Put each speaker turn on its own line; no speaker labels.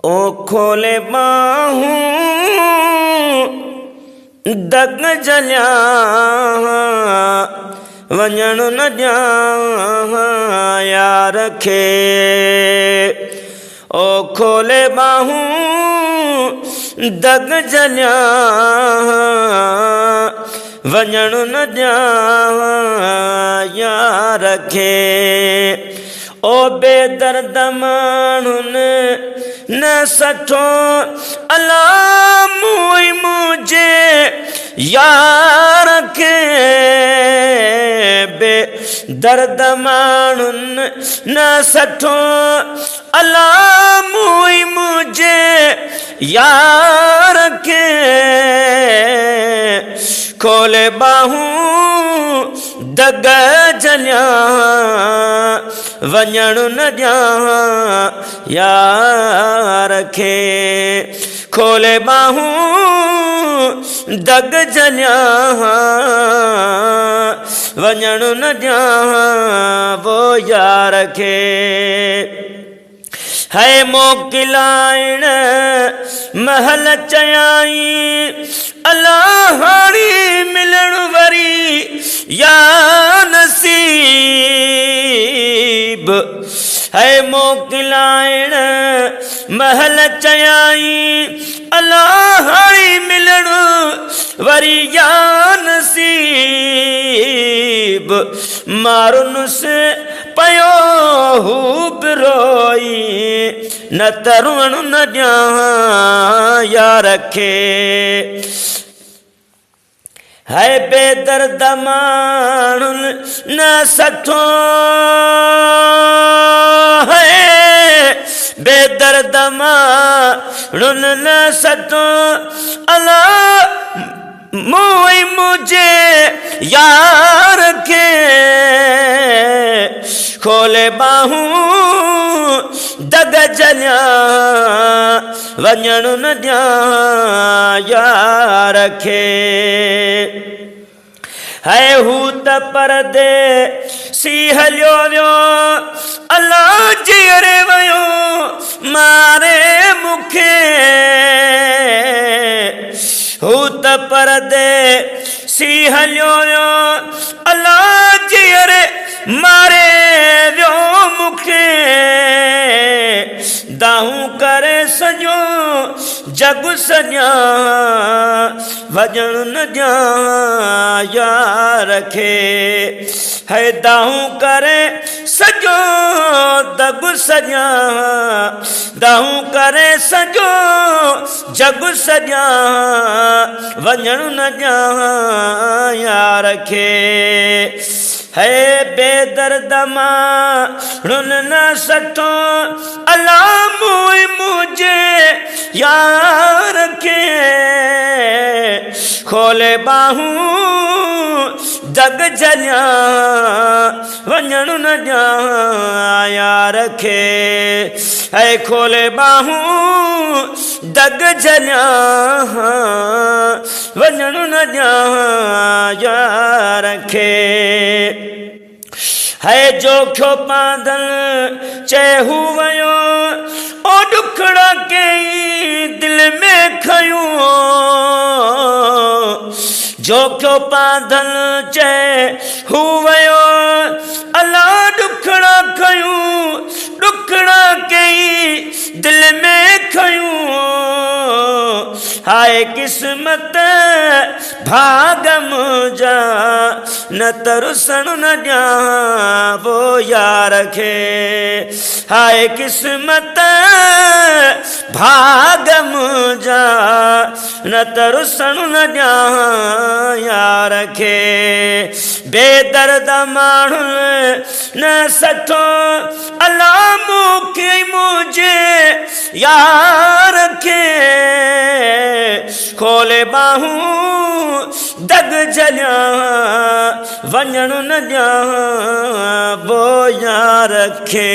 ओ खोले बाहूं दग जलिया वञण न ॾियां यार खे। ओ खोले बाहूं दग जलिया वञण न ॾियां यार खे। ओ बेदर्द माण्हुनि न सठो अला मूं मुझे यार खे। बेदर्द माण्हुनि न सठो अला मूं मुझे यार खे। खोले बाहूं दग जलिया वञण न ॾियां यार खे। खोले बाहूं दग जलिया वञण न ॾियां वो यार खे। है मोकिलाइण महल चयाई अला हाणी मिलण वरी या नसीब। है मोकिलाइण महल चयाई अला हाणी मिलण वरी या नसीब। मारुन से पयो हू बि रोई न त रुअण न ॾियां यार खे। है बेदर्द माण्हुनि न सठो है बेदर्द माण्हुनि न सठो अला मूं मुझे यार खे। खोले बाहूं दग जलिया वञण न ॾियां यार खे। है हू त परदेसी हलियो वियो अला जीअरे वियो मारे मूंखे। हू त परदेसी हलियो वियो अला जीअरे मारे वियो मूंखे। दाहूं करे सॼो जग सॼा वञण न ॾियां यार खे। है दाहूं करे सॼो दग सॼा दाहूं करे सॼो जग सॼा वञण न ॾियां यार खे। है बेदर्द माण्हुनि न सठो अला मूं मुझे यार खे। खोले बाहूं दग जलिया वञण न ॾियां यार खे। है खोले बाहूं दग जलिया वञण न ॾियां यार खे। है जोखियो पाधल चहू वियो ओ ॾुखड़ा कई दिल में खयूं। जोखियो पाधल चहू वियो अला ॾुखड़ा खयूं ॾुखड़ा कई दिल में खयूं। हाय किस्मत भाग मुंहिंजा न त रुसण न ॾियां वो यार खे। हाय किस्मत भाग मुंहिंजा न त रुसण न ॾियां यार खे। बेदर्द माण्हुनि न सठो अला मूंखे मुझे यार खे। खोले बाहूं दग जलिया वञण न ॾियां वो यार खे।